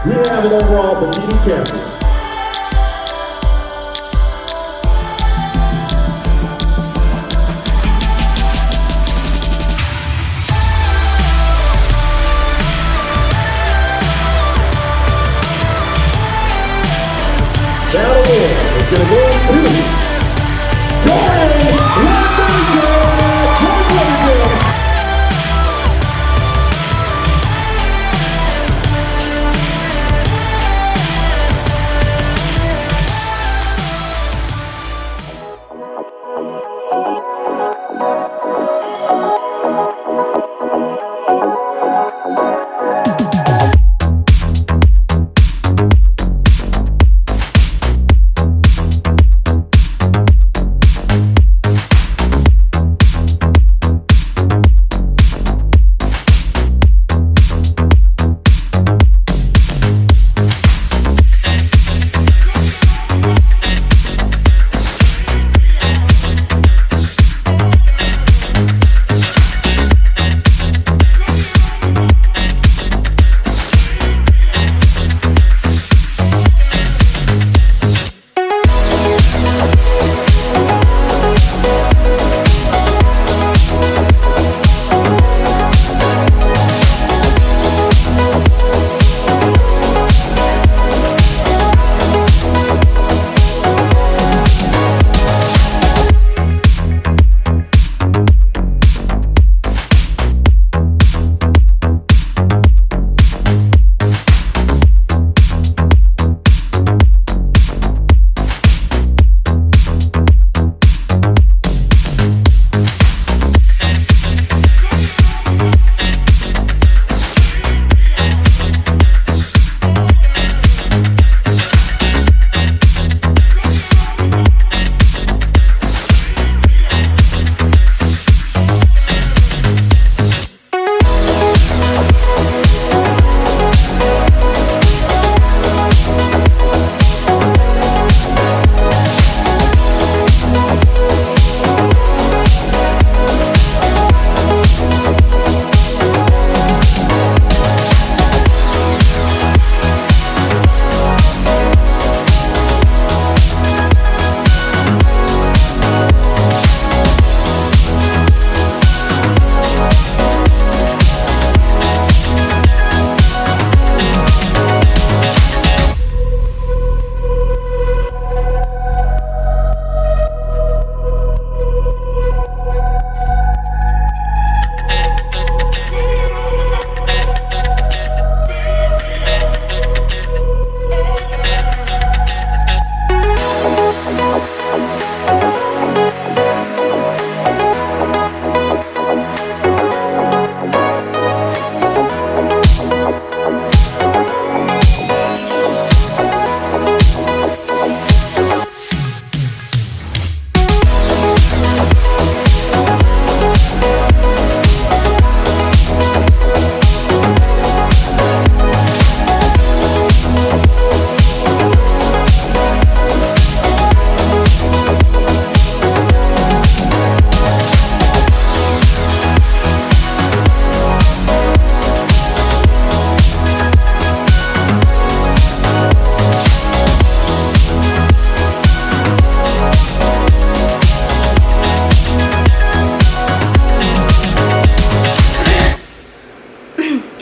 We have an overall defeating champion. That award is going to go to Jordan Washington.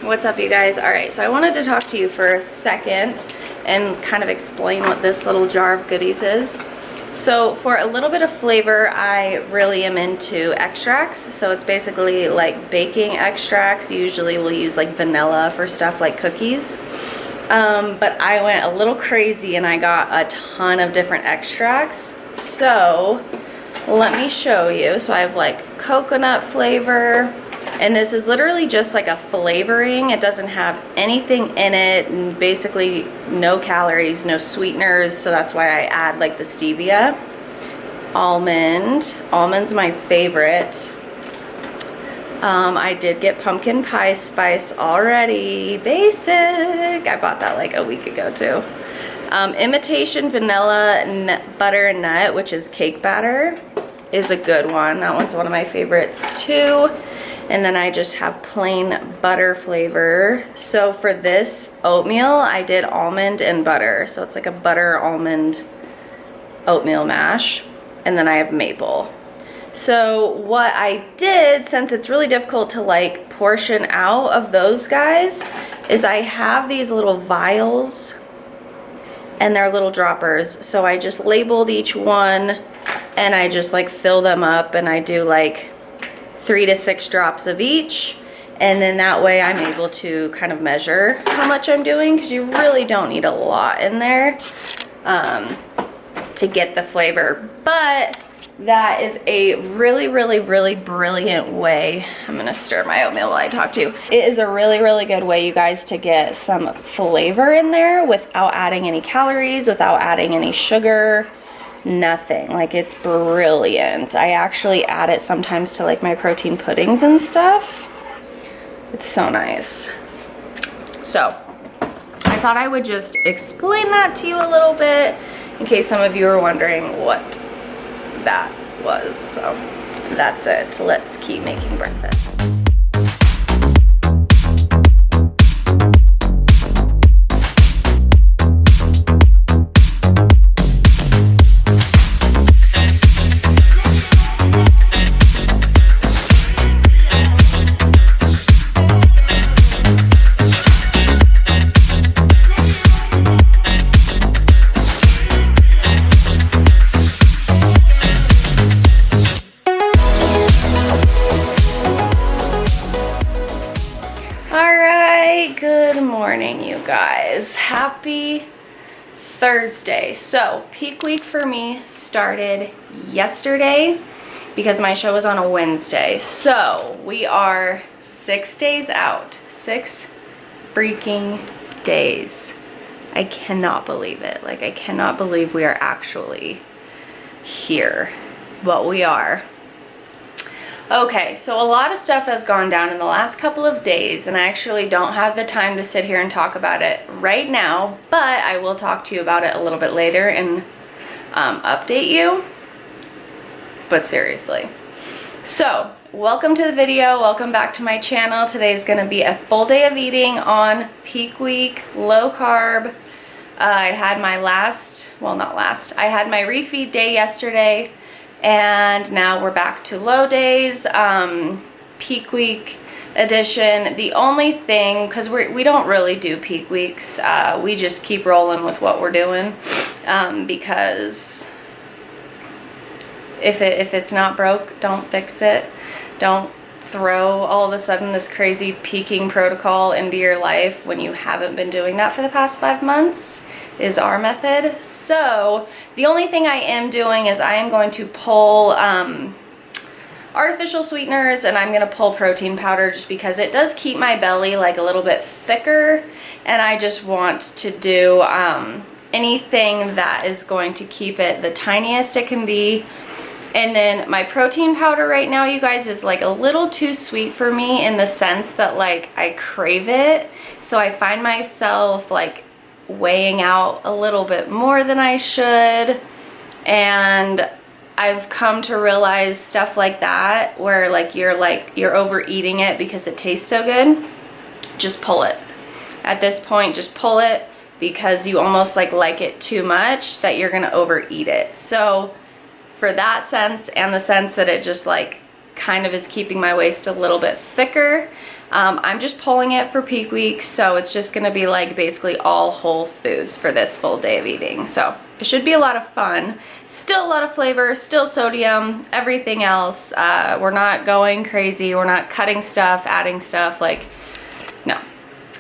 What's up, you guys? Alright, so I wanted to talk to you for a second and kind of explain what this little jar of goodies is. So for a little bit of flavor, I really am into extracts. So it's basically like baking extracts. Usually we'll use like vanilla for stuff like cookies. But I went a little crazy and I got a ton of different extracts. So let me show you. So I have like coconut flavor. And this is literally just like a flavoring. It doesn't have anything in it, and basically no calories, no sweeteners, so that's why I add like the stevia. Almond's my favorite. I did get pumpkin pie spice already, basic. I bought that like a week ago too. Imitation vanilla butter and nut, which is cake batter, is a good one. That one's one of my favorites too. And then I just have plain butter flavor. So for this oatmeal, I did almond and butter. So it's like a butter almond oatmeal mash. And then I have maple. So what I did, since it's really difficult to like portion out of those guys, is I have these little vials and they're little droppers. So I just labeled each one and I just like fill them up, and I do like 3 to 6 drops of each. And then that way I'm able to kind of measure how much I'm doing, because you really don't need a lot in there to get the flavor. But that is a really, really, really brilliant way. I'm gonna stir my oatmeal while I talk to you. It is a really, really good way, you guys, to get some flavor in there without adding any calories, without adding any sugar, nothing. Like, it's brilliant. I actually add it sometimes to like my protein puddings and stuff. It's so nice. So I thought I would just explain that to you a little bit in case some of you are wondering what that was. So that's it. Let's keep making breakfast. Good morning, you guys. Happy Thursday. So peak week for me started yesterday because my show was on a Wednesday. So we are 6 days out. 6 freaking days. I cannot believe it. Like, I cannot believe we are actually here, but we are. Okay, so a lot of stuff has gone down in the last couple of days, and I actually don't have the time to sit here and talk about it right now, but I will talk to you about it a little bit later and update you. But seriously. So, welcome to the video. Welcome back to my channel. Today is going to be a full day of eating on peak week, low carb. I had my I had my refeed day yesterday. And now we're back to low days, peak week edition. The only thing, because we don't really do peak weeks, we just keep rolling with what we're doing, because if it's not broke, don't fix it. Don't throw all of a sudden this crazy peaking protocol into your life when you haven't been doing that for the past 5 months. Is our method. So the only thing I am doing is I am going to pull artificial sweeteners, and I'm going to pull protein powder just because it does keep my belly like a little bit thicker, and I just want to do anything that is going to keep it the tiniest it can be. And then my protein powder right now, you guys, is like a little too sweet for me in the sense that like I crave it, so I find myself like weighing out a little bit more than I should. And I've come to realize stuff like that where like you're overeating it because it tastes so good. Just pull it. At this point, just pull it, because you almost like it too much that you're gonna overeat it. So for that sense, and the sense that it just like kind of is keeping my waist a little bit thicker, I'm just pulling it for peak week, so it's just gonna be like basically all whole foods for this full day of eating. So it should be a lot of fun. Still a lot of flavor, still sodium, everything else. We're not going crazy, we're not cutting stuff, adding stuff, like, no.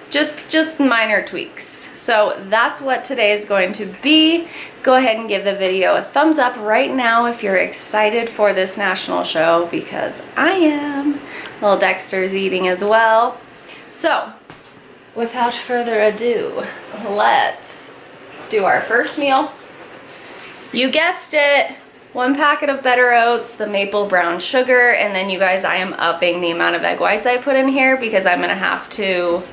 Just minor tweaks. So that's what today is going to be. Go ahead and give the video a thumbs up right now if you're excited for this national show, because I am. Little Dexter's eating as well. So without further ado, let's do our first meal. You guessed it, 1 packet of Better Oats, the maple brown sugar, and then you guys, I am upping the amount of egg whites I put in here because I'm gonna have to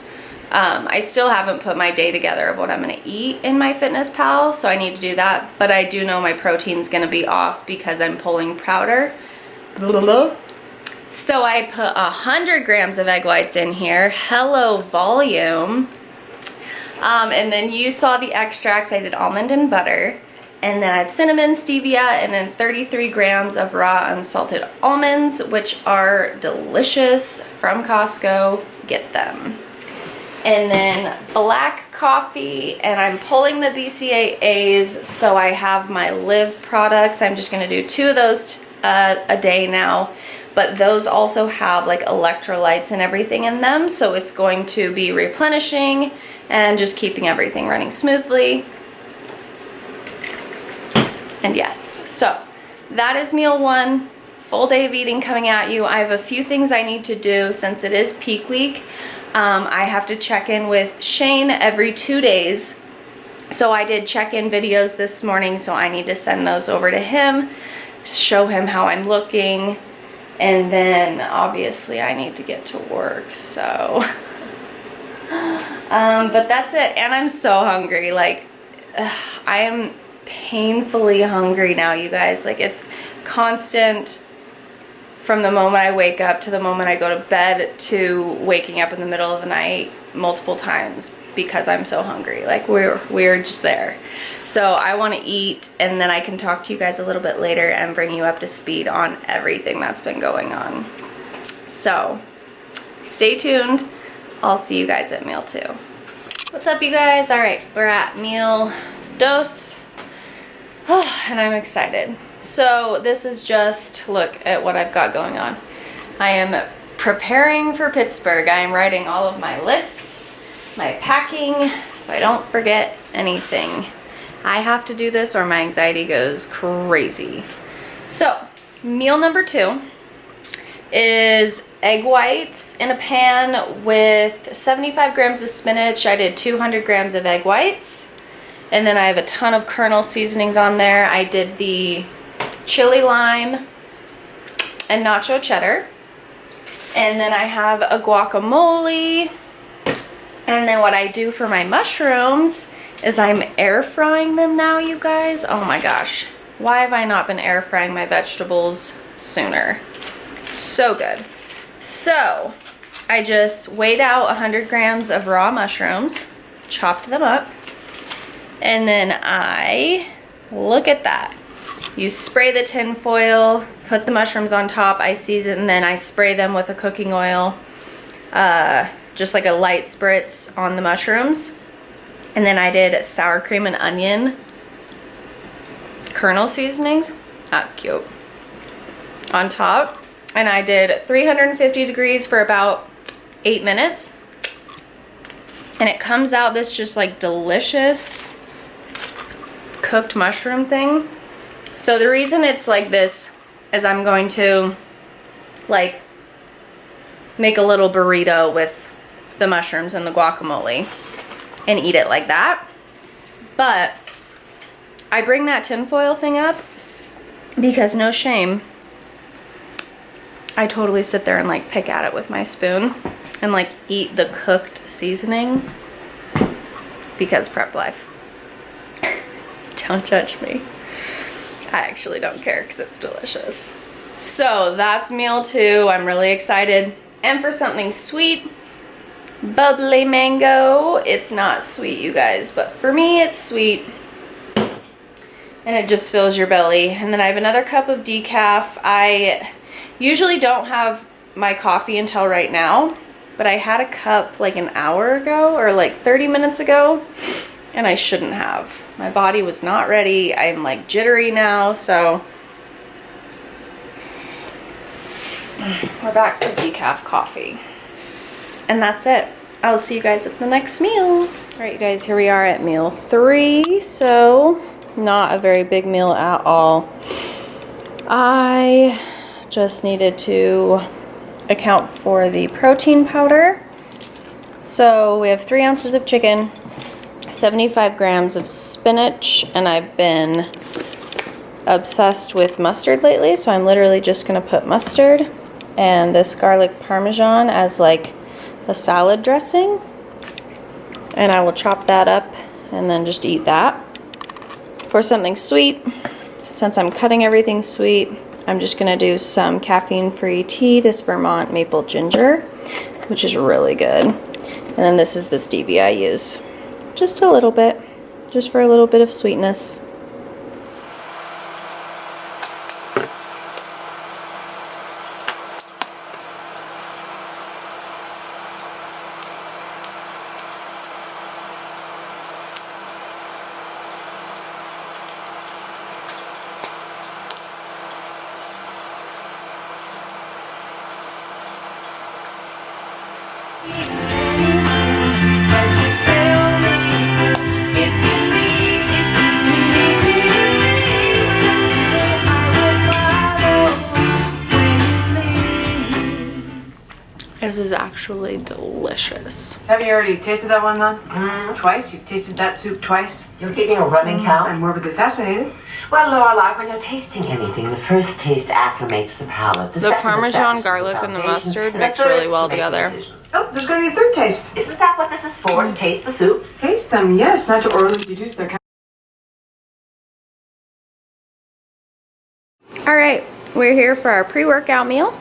I still haven't put my day together of what I'm gonna eat in my Fitness Pal, so I need to do that, but I do know my protein's gonna be off because I'm pulling powder. So I put 100 grams of egg whites in here. Hello, volume. And then you saw the extracts. I did almond and butter. And then I have cinnamon, stevia, and then 33 grams of raw unsalted almonds, which are delicious from Costco. Get them. And then black coffee, and I'm pulling the BCAAs, so I have my Live products. I'm just gonna do 2 of those a day now, but those also have like electrolytes and everything in them, so it's going to be replenishing and just keeping everything running smoothly. And yes, so that is meal 1, full day of eating coming at you. I have a few things I need to do since it is peak week. I have to check in with Shane every 2 days. So I did check-in videos this morning, so I need to send those over to him, show him how I'm looking, and then obviously I need to get to work, so. But that's it, and I'm so hungry. Like, I am painfully hungry now, you guys. Like, it's constant from the moment I wake up to the moment I go to bed to waking up in the middle of the night multiple times because I'm so hungry. Like, we're just there. So I want to eat, and then I can talk to you guys a little bit later and bring you up to speed on everything that's been going on. So stay tuned. I'll see you guys at meal 2. What's up, you guys? All right, we're at meal dos. Oh, and I'm excited. So this is just, look at what I've got going on. I am preparing for Pittsburgh. I am writing all of my lists, my packing, so I don't forget anything. I have to do this or my anxiety goes crazy. So meal number 2 is egg whites in a pan with 75 grams of spinach. I did 200 grams of egg whites. And then I have a ton of kernel seasonings on there. I did the chili lime and nacho cheddar. And then I have a guacamole. And then what I do for my mushrooms is I'm air frying them now, you guys. Oh my gosh. Why have I not been air frying my vegetables sooner? So good. So I just weighed out 100 grams of raw mushrooms, chopped them up. And then look at that. You spray the tin foil, put the mushrooms on top, I season, and then I spray them with a cooking oil, just like a light spritz on the mushrooms. And then I did sour cream and onion kernel seasonings, that's cute, on top. And I did 350 degrees for about 8 minutes. And it comes out this just like delicious cooked mushroom thing. So the reason it's like this is I'm going to like make a little burrito with the mushrooms and the guacamole and eat it like that. But I bring that tinfoil thing up because, no shame, I totally sit there and like pick at it with my spoon and like eat the cooked seasoning because prep life. Don't judge me. I actually don't care because it's delicious. So that's meal 2. I'm really excited. And for something sweet, bubbly mango. It's not sweet, you guys, but for me it's sweet. And it just fills your belly. And then I have another cup of decaf. I usually don't have my coffee until right now, but I had a cup like an hour ago or like 30 minutes ago, and I shouldn't have. My body was not ready. I'm like jittery now, so we're back to decaf coffee. And that's it. I'll see you guys at the next meal. All right, you guys, here we are at meal 3. So not a very big meal at all. I just needed to account for the protein powder. So we have 3 ounces of chicken, 75 grams of spinach, and I've been obsessed with mustard lately, so I'm literally just gonna put mustard and this garlic parmesan as like a salad dressing, and I will chop that up and then just eat that. For something sweet, since I'm cutting everything sweet, I'm just gonna do some caffeine-free tea, this Vermont maple ginger, which is really good. And then this is the stevia I use. Just a little bit, just for a little bit of sweetness. This is actually delicious. Have you already tasted that one, though? Twice? You've tasted that soup twice? You're keeping a running count? I'm morbidly fascinated. Well, Lorelai, when you're tasting anything, the first taste acclimates the palate. The second Parmesan establishes garlic and the foundation, mustard the mix third really well to make the together. decision. Oh, there's going to be a third taste. Isn't that what this is for? To taste the soups? Taste them, yes, not to orally deduce their kind. All right, we're here for our pre-workout meal.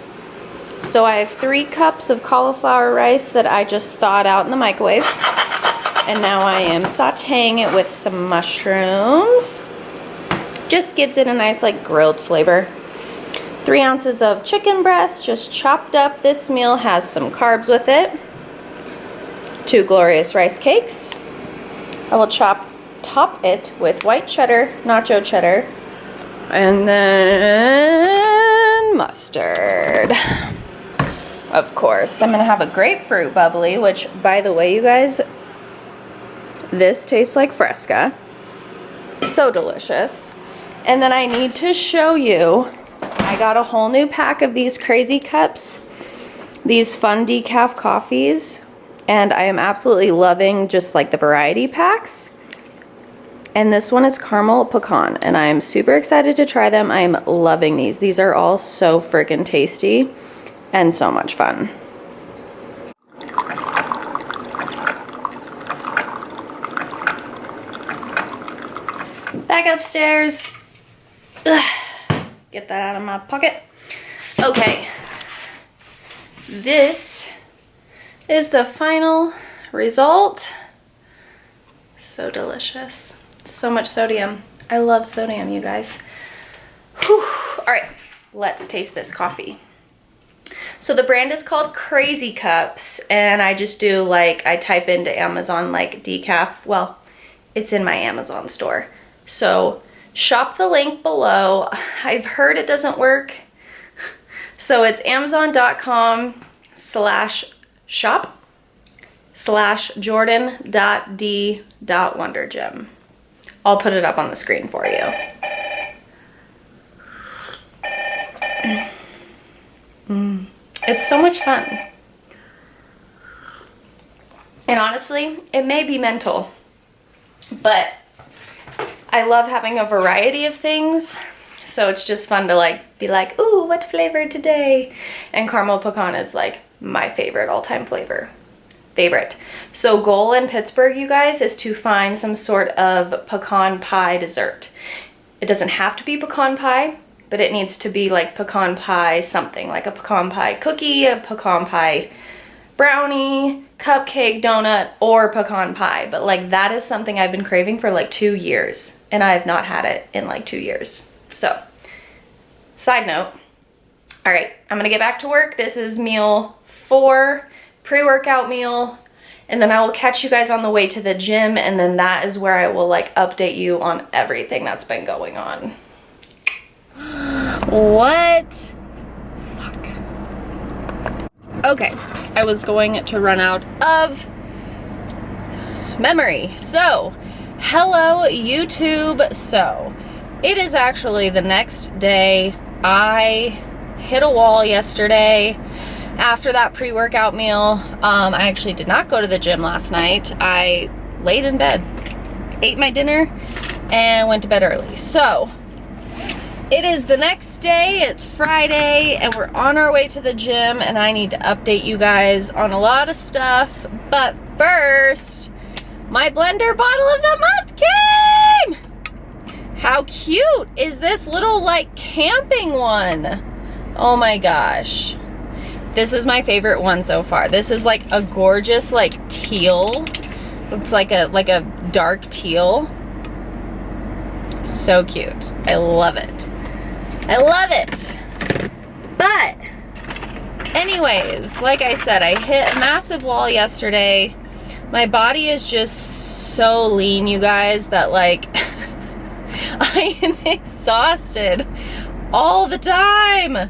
So I have 3 cups of cauliflower rice that I just thawed out in the microwave. And now I am sauteing it with some mushrooms. Just gives it a nice like grilled flavor. 3 ounces of chicken breast, just chopped up. This meal has some carbs with it. 2 glorious rice cakes. I will top it with white cheddar, nacho cheddar, and then mustard. Of course, I'm gonna have a grapefruit bubbly, which, by the way, you guys, this tastes like Fresca. So delicious. And then I need to show you, I got a whole new pack of these crazy cups, these fun decaf coffees, and I am absolutely loving just like the variety packs. And this one is caramel pecan, and I am super excited to try them. I am loving these. These are all so freaking tasty and so much fun. Back upstairs. Ugh. Get that out of my pocket. Okay. This is the final result. So delicious. So much sodium. I love sodium, you guys. Whew. All right, let's taste this coffee. So the brand is called Crazy Cups, and I just do like, I type into Amazon like decaf. Well, it's in my Amazon store. So shop the link below. I've heard it doesn't work. So it's amazon.com/shop/jordan.d.wondergym. I'll put it up on the screen for you. It's so much fun. And honestly, it may be mental, but I love having a variety of things. So it's just fun to like be like, ooh, what flavor today? And caramel pecan is like my favorite all-time flavor. So goal in Pittsburgh, you guys, is to find some sort of pecan pie dessert. It doesn't have to be pecan pie, but it needs to be like pecan pie something, like a pecan pie cookie, a pecan pie brownie, cupcake, donut, or pecan pie. But like that is something I've been craving for like 2 years, and I have not had it in like 2 years. So, side note. All right, I'm gonna get back to work. This is meal 4, pre-workout meal, and then I will catch you guys on the way to the gym, and then that is where I will like update you on everything that's been going on. What? Fuck. Okay, I was going to run out of memory. So, hello YouTube. So, it is actually the next day. I hit a wall yesterday after that pre-workout meal. I actually did not go to the gym last night. I laid in bed, ate my dinner, and went to bed early. So, it is the next day, it's Friday, and we're on our way to the gym, and I need to update you guys on a lot of stuff. But first, my blender bottle of the month came! How cute is this little like camping one? Oh my gosh. This is my favorite one so far. This is like a gorgeous like teal. It's like a dark teal. So cute. I love it. I love it. But anyways, like I said, I hit a massive wall yesterday. My body is just so lean, you guys, that like I am exhausted all the time.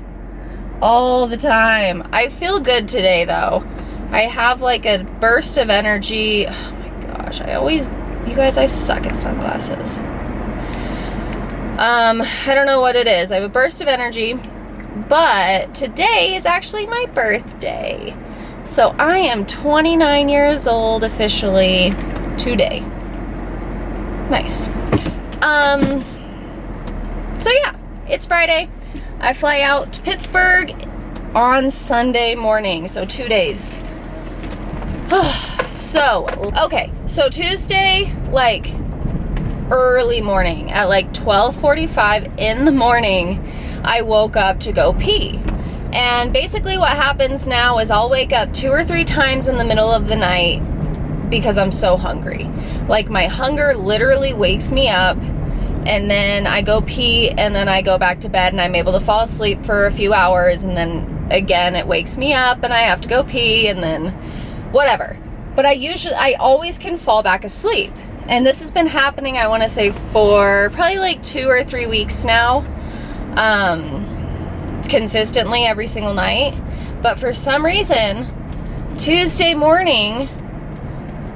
All the time. I feel good today though. I have like a burst of energy. Oh my gosh, you guys, I suck at sunglasses. I don't know what it is. I have a burst of energy, but today is actually my birthday. So I am 29 years old officially today. Nice. So yeah, it's Friday. I fly out to Pittsburgh on Sunday morning, so 2 days. So Tuesday, like early morning at like 12:45 in the morning, I woke up to go pee. And basically what happens now is I'll wake up 2 or 3 times in the middle of the night because I'm so hungry. Like my hunger literally wakes me up, and then I go pee, and then I go back to bed, and I'm able to fall asleep for a few hours, and then again it wakes me up and I have to go pee, and then whatever. But I always can fall back asleep. And this has been happening, I want to say, for probably like 2 or 3 weeks now. Consistently every single night. But for some reason, Tuesday morning,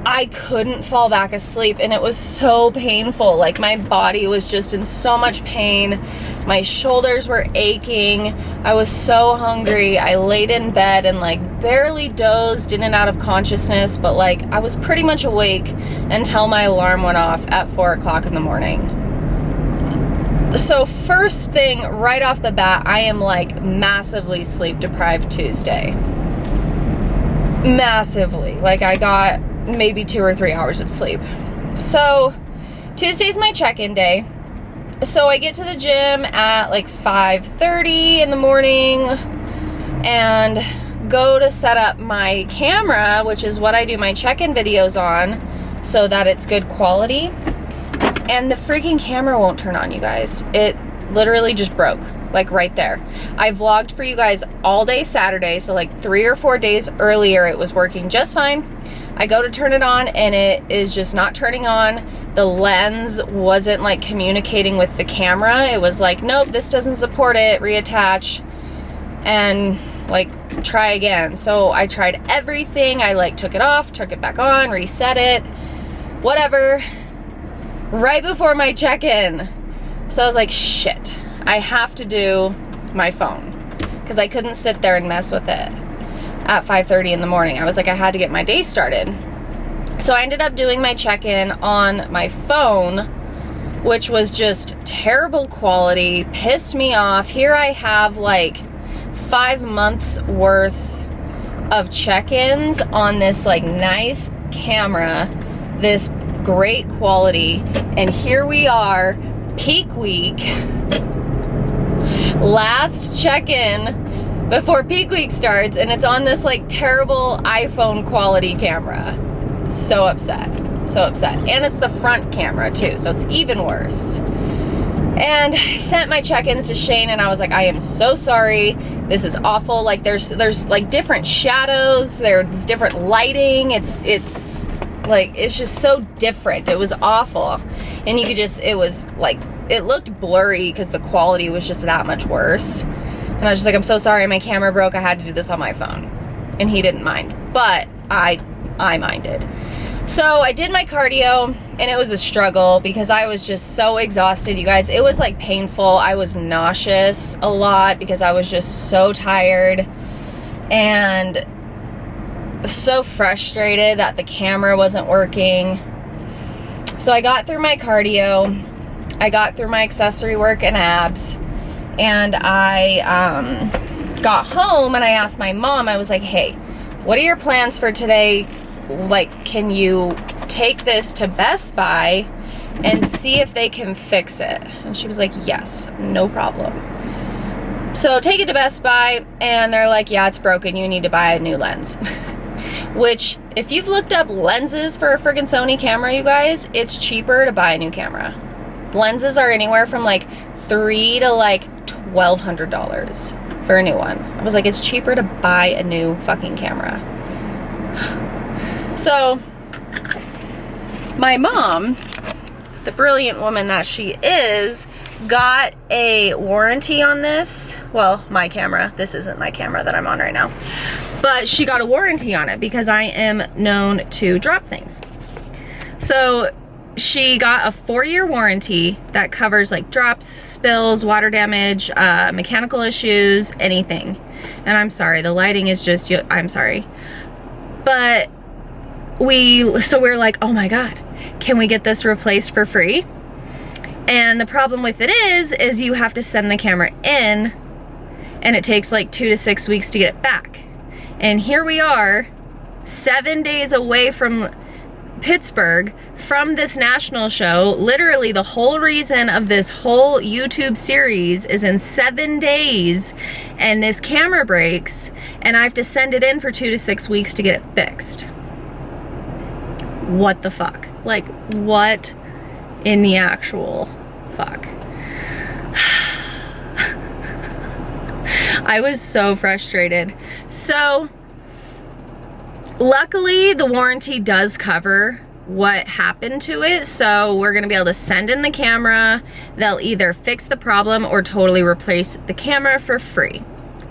I couldn't fall back asleep, and it was so painful. Like my body was just in so much pain. My shoulders were aching. I was so hungry. I laid in bed and like barely dozed in and out of consciousness, but like I was pretty much awake until my alarm went off at 4 o'clock in the morning. So first thing right off the bat, I am like massively sleep deprived Tuesday. Massively. Like I got maybe 2 or 3 hours of sleep. So Tuesday's my check-in day. So I get to the gym at like 5:30 in the morning and go to set up my camera, which is what I do my check-in videos on, so that it's good quality. And the freaking camera won't turn on, you guys. It literally just broke, like right there. I vlogged for you guys all day Saturday, so like 3 or 4 days earlier it was working just fine. I go to turn it on and it is just not turning on. The lens wasn't like communicating with the camera. It was like, nope, this doesn't support it, reattach and like try again. So I tried everything. I like took it off, took it back on, reset it, whatever. Right before my check-in. So I was like, shit, I have to do my phone, because I couldn't sit there and mess with it at 5:30 in the morning. I was like, I had to get my day started. So I ended up doing my check-in on my phone, which was just terrible quality, pissed me off. Here I have like 5 months worth of check-ins on this like nice camera, this great quality, and here we are, peak week, last check-in before peak week starts, and it's on this like terrible iPhone quality camera. So upset, so upset. And it's the front camera too, so it's even worse. And I sent my check-ins to Shane and I was like, I am so sorry, this is awful. Like there's like different shadows, there's different lighting, it's like, it's just so different. It was awful. And you could just, it was like, it looked blurry because the quality was just that much worse. And I was just like, I'm so sorry, my camera broke, I had to do this on my phone. And he didn't mind, but I minded. So I did my cardio and it was a struggle because I was just so exhausted, you guys. It was like painful. I was nauseous a lot because I was just so tired and so frustrated that the camera wasn't working. So I got through my cardio, I got through my accessory work and abs, and I got home and I asked my mom, I was like, hey, what are your plans for today? Like, can you take this to Best Buy and see if they can fix it. And she was like, yes, no problem. So take it to Best Buy, and they're like, yeah, it's broken, you need to buy a new lens. Which, if you've looked up lenses for a friggin' Sony camera, you guys, it's cheaper to buy a new camera. Lenses are anywhere from like $300 to like $1,200 for a new one. I was like, it's cheaper to buy a new fucking camera. So, my mom, the brilliant woman that she is, got a warranty on this. Well, my camera. This isn't my camera that I'm on right now. But she got a warranty on it because I am known to drop things. So she got a 4-year warranty that covers like drops, spills, water damage, mechanical issues, anything. And I'm sorry, the lighting is just, I'm sorry. But we're like, oh my God, can we get this replaced for free? And the problem with it is you have to send the camera in, and it takes like 2 to 6 weeks to get it back. And here we are, 7 days away from Pittsburgh, from this national show. Literally the whole reason of this whole YouTube series is in 7 days, and this camera breaks, and I have to send it in for 2 to 6 weeks to get it fixed. What the fuck? Like, what in the actual fuck? I was so frustrated. So, luckily the warranty does cover what happened to it, so we're gonna be able to send in the camera. They'll either fix the problem or totally replace the camera for free.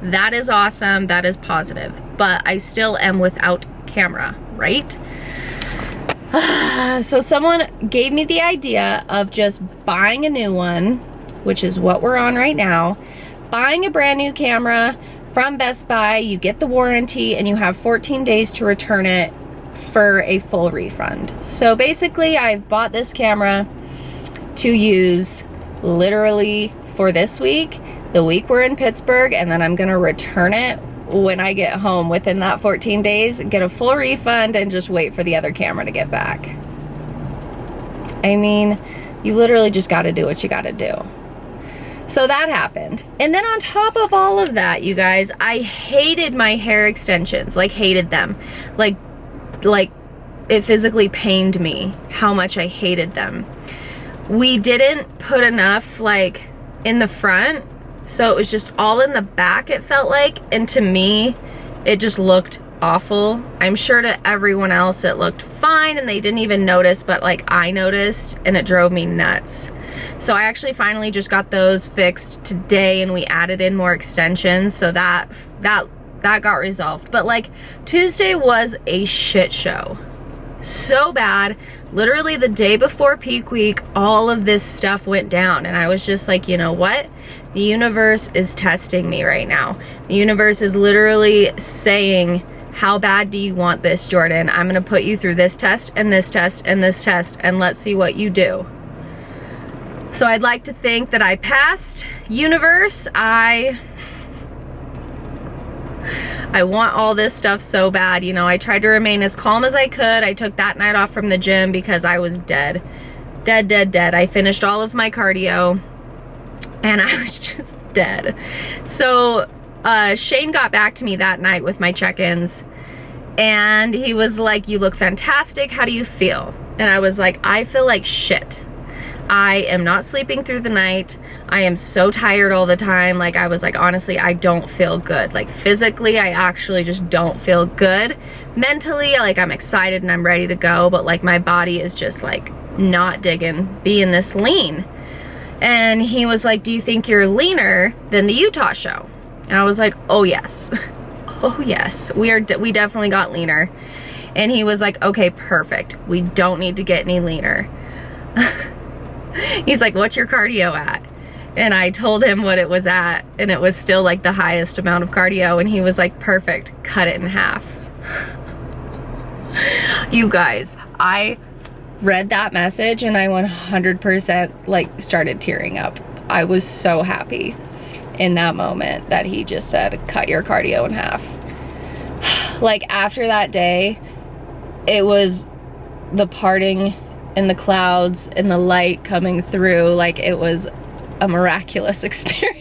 That is awesome, that is positive, but I still am without camera, right? So someone gave me the idea of just buying a new one, which is what we're on right now. Buying a brand new camera from Best Buy, you get the warranty, and you have 14 days to return it for a full refund. So basically, I've bought this camera to use literally for this week, the week we're in Pittsburgh, and then I'm gonna return it when I get home within that 14 days, get a full refund, and just wait for the other camera to get back. I mean, you literally just gotta do what you gotta do. So that happened. And then on top of all of that, you guys, I hated my hair extensions, like hated them. Like it physically pained me how much I hated them. We didn't put enough like in the front, so it was just all in the back, it felt like, and to me it just looked awful. I'm sure to everyone else it looked fine and they didn't even notice, but like I noticed, and it drove me nuts. So I actually finally just got those fixed today, and we added in more extensions, so that got resolved. But like Tuesday was a shit show. So bad. Literally the day before peak week, all of this stuff went down, and I was just like, you know what? The universe is testing me right now. The universe is literally saying, how bad do you want this, Jordan? I'm gonna put you through this test and this test and this test, and let's see what you do. So I'd like to think that I passed. Universe, I want all this stuff so bad. You know, I tried to remain as calm as I could. I took that night off from the gym because I was dead. Dead. I finished all of my cardio, and I was just dead. So Shane got back to me that night with my check-ins, and he was like, you look fantastic, how do you feel? And I was like, I feel like shit. I am not sleeping through the night. I am so tired all the time. Like, I was like, honestly, I don't feel good. Like, physically, I actually just don't feel good. Mentally, like, I'm excited and I'm ready to go, but like my body is just like not digging being this lean. And he was like, do you think you're leaner than the Utah show? And I was like, oh yes. Oh yes, we definitely got leaner. And he was like, okay, perfect. We don't need to get any leaner. He's like, what's your cardio at? And I told him what it was at, and it was still like the highest amount of cardio, and he was like, perfect, cut it in half. You guys, I read that message and I 100% like started tearing up. I was so happy in that moment that he just said, cut your cardio in half. Like, after that day, it was the parting in the clouds and the light coming through. Like, it was a miraculous experience.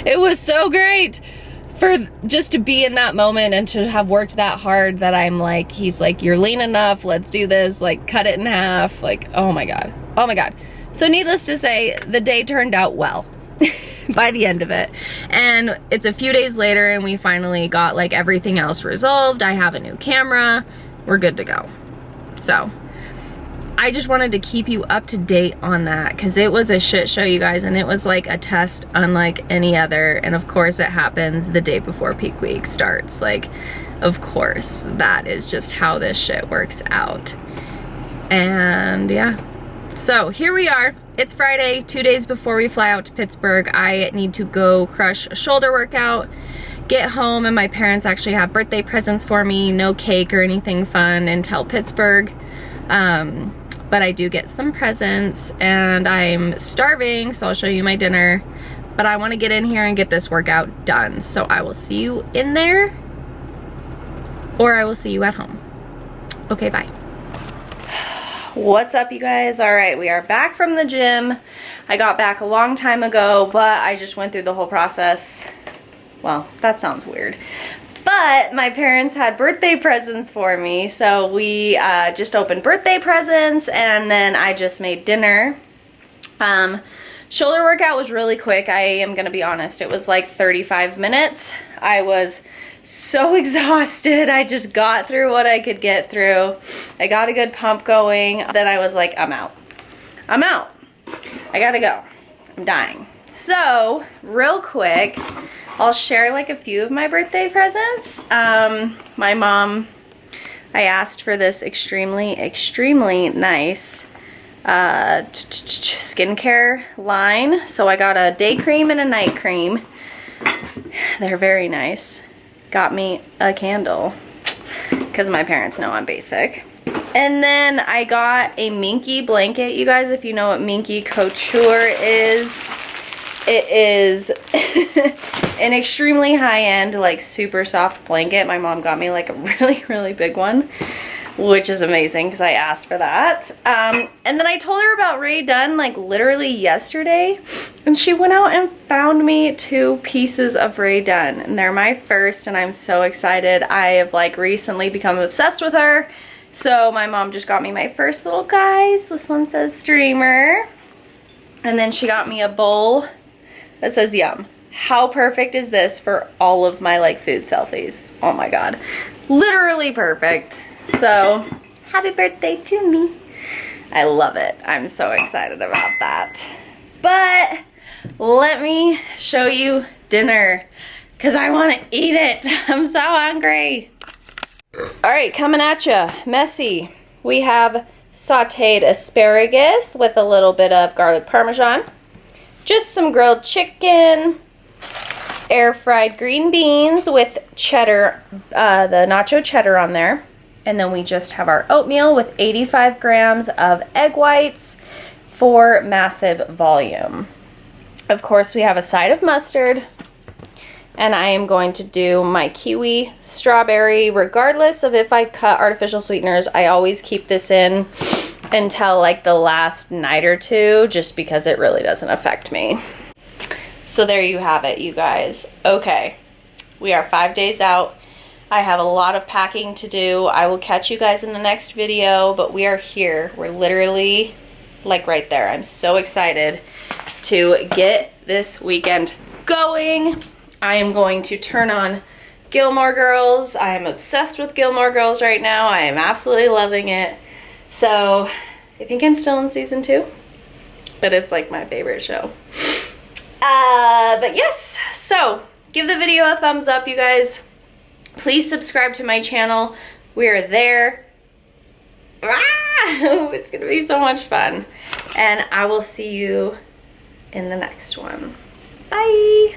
It was so great for just to be in that moment and to have worked that hard that I'm like, he's like, you're lean enough, let's do this, like cut it in half. Like, oh my God, oh my God. So needless to say, the day turned out well by the end of it. And it's a few days later and we finally got like everything else resolved. I have a new camera, we're good to go. So I just wanted to keep you up to date on that because it was a shit show, you guys, and it was like a test unlike any other. And of course it happens the day before peak week starts. Like, of course, that is just how this shit works out. And yeah, so here we are. It's Friday, 2 days before we fly out to Pittsburgh. I need to go crush a shoulder workout, get home, and my parents actually have birthday presents for me. No cake or anything fun until Pittsburgh. But I do get some presents and I'm starving, so I'll show you my dinner. But I want to get in here and get this workout done. So I will see you in there or I will see you at home. Okay, bye. What's up, you guys? All right, we are back from the gym. I got back a long time ago, but I just went through the whole process. Well, that sounds weird. But my parents had birthday presents for me, so we just opened birthday presents and then I just made dinner. Shoulder workout was really quick. I am gonna be honest, it was like 35 minutes. I was so exhausted. I just got through what I could get through. I got a good pump going. Then I was like, I'm out. I'm out. I gotta go. I'm dying. So, real quick, I'll share like a few of my birthday presents. My mom, I asked for this extremely nice skincare line. So I got a day cream and a night cream. They're very nice. Got me a candle because my parents know I'm basic. And then I got a Minky blanket. You guys, if you know what Minky Couture is, it is an extremely high-end, like super soft blanket. My mom got me like a really big one, which is amazing because I asked for that. And then I told her about Rae Dunn like literally yesterday, and she went out and found me 2 pieces of Rae Dunn, and they're my first, and I'm so excited. I have like recently become obsessed with her. So my mom just got me my first little guys. This one says Streamer. And then she got me a bowl that says Yum. How perfect is this for all of my like food selfies? Oh my God, literally perfect. So happy birthday to me. I love it. I'm so excited about that. But let me show you dinner because I want to eat it. I'm so hungry. All right, coming at you, messy. We have sauteed asparagus with a little bit of garlic parmesan. Just some grilled chicken, air fried green beans with cheddar, the nacho cheddar on there. And then we just have our oatmeal with 85 grams of egg whites for massive volume. Of course, we have a side of mustard. And I am going to do my kiwi strawberry. Regardless of if I cut artificial sweeteners, I always keep this in until like the last night or two, just because it really doesn't affect me. So there you have it, you guys. Okay, we are 5 days out. I have a lot of packing to do. I will catch you guys in the next video, but we are here. We're literally like right there. I'm so excited to get this weekend going. I am going to turn on Gilmore Girls. I am obsessed with Gilmore Girls right now. I am absolutely loving it. So I think I'm still in season 2, but it's like my favorite show. But yes, so give the video a thumbs up, you guys. Please subscribe to my channel. We are there. It's gonna be so much fun. And I will see you in the next one. Bye.